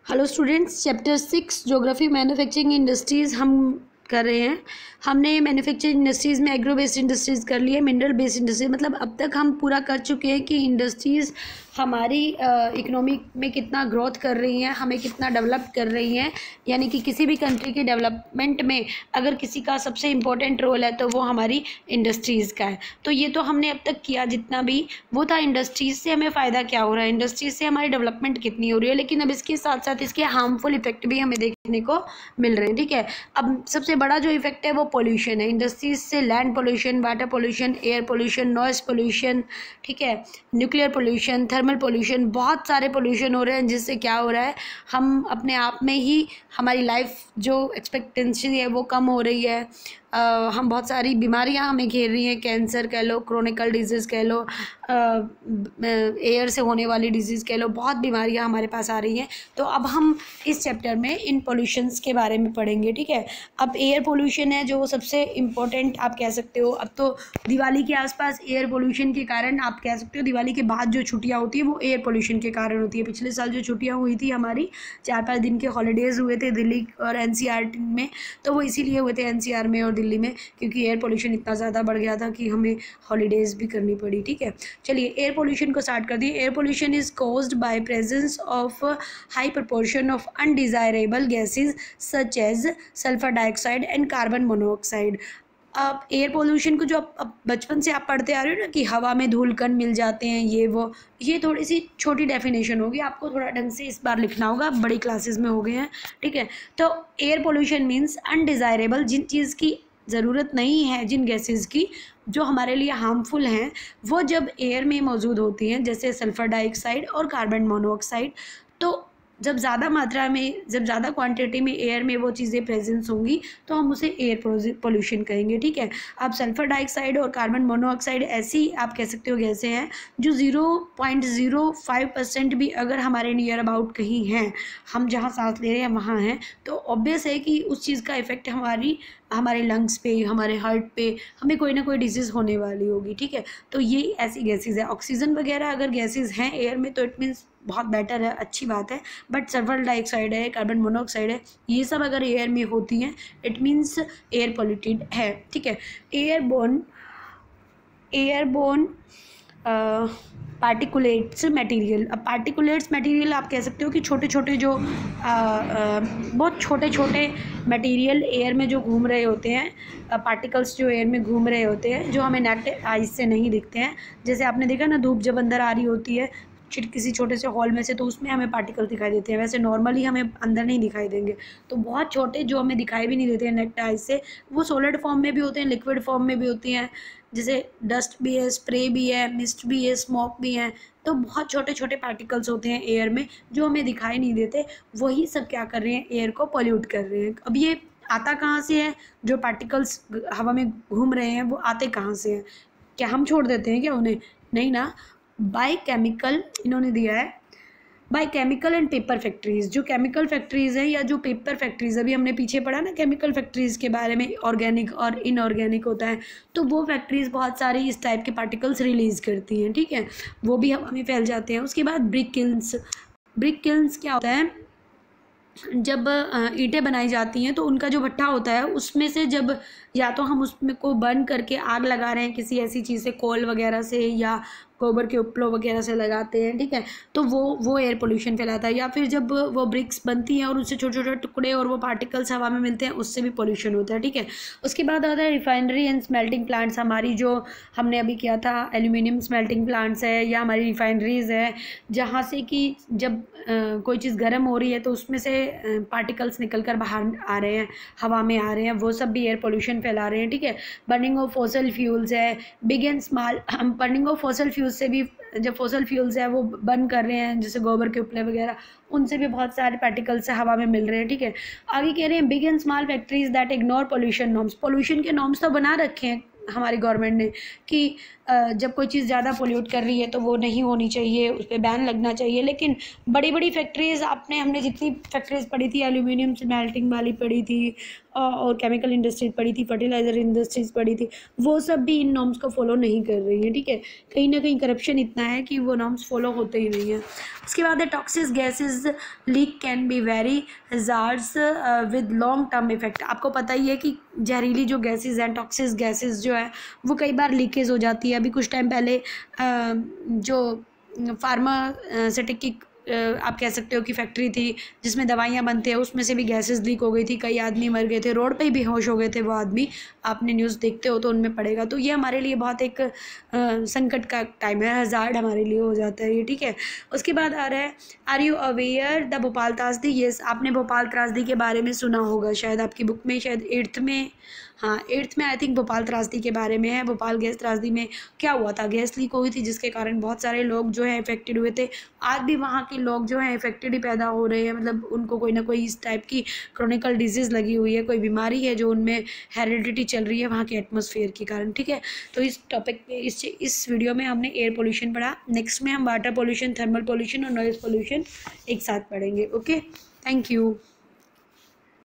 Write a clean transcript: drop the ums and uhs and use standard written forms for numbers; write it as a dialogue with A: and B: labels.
A: Hello students, chapter 6 geography manufacturing industries हम कर रहे हैं। हमने मैन्युफैक्चरिंग इंडस्ट्रीज़ में एग्रो बेस्ड इंडस्ट्रीज़ कर लिए, मिनरल बेस्ड इंडस्ट्रीज, मतलब अब तक हम पूरा कर चुके हैं कि इंडस्ट्रीज़ हमारी इकोनॉमी में कितना ग्रोथ कर रही हैं, हमें कितना डेवलप कर रही हैं। यानी कि किसी भी कंट्री के डेवलपमेंट में अगर किसी का सबसे इम्पोर्टेंट रोल है तो वो हमारी इंडस्ट्रीज़ का है। तो ये तो हमने अब तक किया जितना भी वो था। इंडस्ट्रीज़ से हमें फ़ायदा क्या हो रहा है, इंडस्ट्रीज़ से हमारी डेवलपमेंट कितनी हो रही है, लेकिन अब इसके साथ साथ इसके हार्मफुल इफेक्ट भी हमें देखने को मिल रहे हैं। ठीक है, अब सबसे बड़ा जो इफेक्ट है वो पोल्यूशन है। इंडस्ट्रीज से land pollution, water pollution, air pollution, noise pollution, ठीक है, न्यूक्लियर पोल्यूशन, थर्मल पोल्यूशन, बहुत सारे पोल्यूशन हो रहे हैं। जिससे क्या हो रहा है, हम अपने आप में ही हमारी लाइफ जो एक्सपेक्टेंसी है वो कम हो रही है। हम बहुत सारी बीमारियां हमें घेर रही हैं, कैंसर कह लो, क्रोनिकल डिजीज़ कह लो, एयर से होने वाली डिजीज़ कह लो, बहुत बीमारियां हमारे पास आ रही हैं। तो अब हम इस चैप्टर में इन पोल्यूशंस के बारे में पढ़ेंगे। ठीक है, अब एयर पोल्यूशन है जो सबसे इम्पोर्टेंट आप कह सकते हो। अब तो दिवाली के आसपास एयर पोल्यूशन के कारण आप कह सकते हो, दिवाली के बाद जो छुट्टियाँ होती है वो एयर पोल्यूशन के कारण होती है। पिछले साल जो छुट्टियाँ हुई थी हमारी, 4-5 दिन के हॉलीडेज़ हुए थे दिल्ली और एनसीआर में, तो वो इसीलिए हुए थे एनसीआर में और दिल्ली में, क्योंकि एयर पोल्यूशन इतना ज़्यादा बढ़ गया था कि हमें हॉलीडेज़ भी करनी पड़ी। ठीक है, चलिए एयर पोल्यूशन को स्टार्ट कर दिए। Air pollution is caused by presence of high proportion of undesirable gases such as sulphur dioxide and carbon monoxide. आप एयर पोल्यूशन को जो अब बचपन से आप पढ़ते आ रहे हो ना कि हवा में धूल कण मिल जाते हैं, ये थोड़ी सी छोटी डेफिनेशन होगी, आपको थोड़ा ढंग से इस बार लिखना होगा, बड़ी क्लासेस में हो गए हैं। ठीक है, तो एयर पोल्यूशन मीन्स अनडिज़ायरेबल, जिन चीज़ की ज़रूरत नहीं है, जिन गैसेस की जो हमारे लिए हार्मफुल हैं, वो जब एयर में मौजूद होती हैं, जैसे सल्फर डाइऑक्साइड और कार्बन मोनोऑक्साइड। तो जब ज़्यादा मात्रा में, जब ज़्यादा क्वांटिटी में एयर में वो चीज़ें प्रेजेंस होंगी तो हम उसे एयर पोल्यूशन कहेंगे। ठीक है, अब सल्फर डाइऑक्साइड और कार्बन मोनोऑक्साइड ऐसी आप कह सकते हो गैसें हैं जो 0.05% भी अगर हमारे नियर अबाउट कहीं हैं, हम जहाँ सांस ले रहे हैं वहाँ हैं, तो ऑब्वियस है कि उस चीज़ का इफ़ेक्ट हमारे लंग्स पे, हमारे हार्ट पे, हमें कोई ना कोई डिजीज़ होने वाली होगी। ठीक है, तो ये ऐसी गैसेज है। ऑक्सीजन वगैरह अगर गैसेज हैं एयर में तो इट मीन्स बहुत बेटर है, अच्छी बात है। बट सल्फर डाइऑक्साइड है, कार्बन मोनोऑक्साइड है, ये सब अगर एयर में होती हैं इट मीन्स एयर पॉल्यूटेड है। ठीक है, एयरबोर्न पार्टिकुलेट्स मटेरियल। अब पार्टिकुलेट्स मटेरियल आप कह सकते हो कि छोटे छोटे जो बहुत छोटे छोटे मटेरियल एयर में जो घूम रहे होते हैं, पार्टिकल्स जो एयर में घूम रहे होते हैं, जो हमें नेट आइज से नहीं दिखते हैं। जैसे आपने देखा ना, धूप जब अंदर आ रही होती है किसी छोटे से हॉल में से, तो उसमें हमें पार्टिकल दिखाई देते हैं, वैसे नॉर्मली हमें अंदर नहीं दिखाई देंगे। तो बहुत छोटे जो हमें दिखाई भी नहीं देते हैं नेट आइज से, वो सॉलिड फॉर्म में भी होते हैं, लिक्विड फॉर्म में भी होती हैं, जैसे डस्ट भी है, स्प्रे भी है, मिस्ट भी है, स्मोक भी है। तो बहुत छोटे छोटे पार्टिकल्स होते हैं एयर में जो हमें दिखाई नहीं देते, वही सब क्या कर रहे हैं, एयर को पॉल्यूट कर रहे हैं। अब ये आता कहाँ से है, जो पार्टिकल्स हवा में घूम रहे हैं वो आते कहाँ से हैं? क्या हम छोड़ देते हैं क्या उन्हें? नहीं ना, बाय केमिकल, इन्होंने दिया है by chemical and paper factories. जो केमिकल फैक्ट्रीज़ हैं या जो पेपर फैक्ट्रीज, अभी हमने पीछे पढ़ा ना केमिकल फैक्ट्रीज़ के बारे में, ऑर्गेनिक और इनऑर्गेनिक होता है, तो वो फैक्ट्रीज़ बहुत सारी इस टाइप के पार्टिकल्स रिलीज़ करती हैं। ठीक है, वो भी हवा में फैल जाते हैं। उसके बाद ब्रिक किल्न्स क्या होता है, जब ईंटें बनाई जाती हैं तो उनका जो भट्ठा होता है उसमें से जब, या तो हम उसमें को बर्न करके आग लगा रहे हैं किसी ऐसी चीज़ से, कोल वगैरह से या गोबर के उपलों वगैरह से लगाते हैं। ठीक है, तो वो एयर पोल्यूशन फैलाता है। या फिर जब वो ब्रिक्स बनती हैं और उससे छोटे छोटे टुकड़े और वो पार्टिकल्स हवा में मिलते हैं, उससे भी पोल्यूशन होता है। ठीक है, उसके बाद आता है रिफाइनरी एंड स्मेल्टिंग प्लांट्स। हमारी जो हमने अभी किया था एल्यूमिनियम स्मेल्टिंग प्लांट्स है या हमारी रिफाइनरीज़ है, जहाँ से कि जब कोई चीज़ गर्म हो रही है तो उसमें से पार्टिकल्स निकल कर बाहर आ रहे हैं, हवा में आ रहे हैं, वो सब भी एयर पोल्यूशन फैला रहे हैं। ठीक है, बर्निंग ऑफ फॉसल फ्यूल्स है, बिग एंड स्मॉल। हम बर्निंग ऑफ फॉसल फ्यूल्स से भी, जब फॉसल फ्यूल्स है वो बर्न कर रहे हैं, जैसे गोबर के उपले वगैरह, उनसे भी बहुत सारे पार्टिकल्स हवा में मिल रहे हैं। ठीक है, आगे कह रहे हैं big and small factories that ignore pollution norms. Pollution के नॉर्म्स तो बना रखे हैं हमारी गवर्नमेंट ने कि जब कोई चीज़ ज़्यादा पोल्यूट कर रही है तो वो नहीं होनी चाहिए, उस पर बैन लगना चाहिए। लेकिन बड़ी बड़ी फैक्ट्रीज़, हमने जितनी फैक्ट्रीज़ पढ़ी थी, एल्यूमिनियम स्मेल्टिंग वाली पढ़ी थी और केमिकल इंडस्ट्रीज पड़ी थी, फर्टिलाइज़र इंडस्ट्रीज पड़ी थी, वो सब भी इन नॉर्म्स को फॉलो नहीं कर रही हैं, ठीक है। कहीं ना कहीं करप्शन इतना है कि वो नॉर्म्स फॉलो होते ही नहीं हैं। उसके बाद है toxic gases leak can be very hazards with long term effect. आपको पता ही है कि जहरीली जो गैसेज हैं, टॉक्सिक गैसेज जो है वो कई बार लीकेज हो जाती है। अभी कुछ टाइम पहले जो फार्मास्यूटिक की आप कह सकते हो कि फैक्ट्री थी जिसमें दवाइयाँ बनती हैं, उसमें से भी गैसेस लीक हो गई थी, कई आदमी मर गए थे, रोड पे ही बेहोश हो गए थे वो आदमी। आपने न्यूज़ देखते हो तो उनमें पड़ेगा। तो ये हमारे लिए बहुत एक संकट का टाइम है, हज़ार्ड हमारे लिए हो जाता है ये, ठीक है। उसके बाद आ रहा है are you aware the Bhopal त्रासदी। येस, आपने भोपाल त्रासदी के बारे में सुना होगा शायद, आपकी बुक में शायद 8th में, हाँ 8th में आई थिंक भोपाल त्रासदी के बारे में है। भोपाल गैस त्रासदी में क्या हुआ था, गैस लीक हुई थी जिसके कारण बहुत सारे लोग जो है इफेक्टेड हुए थे। आज भी वहाँ के लोग जो हैं इफेक्टेड ही पैदा हो रहे हैं, मतलब उनको कोई ना कोई इस टाइप की क्रोनिकल डिजीज़ लगी हुई है, कोई बीमारी है जो उनमें हेरिडिटी चल रही है वहाँ के एटमॉस्फेयर के कारण, ठीक है। तो इस टॉपिक पे इस वीडियो में हमने एयर पोल्यूशन पढ़ा। नेक्स्ट में हम वाटर पोल्यूशन, थर्मल पोल्यूशन और नॉइज़ पोल्यूशन एक साथ पढ़ेंगे। Okay, thank you.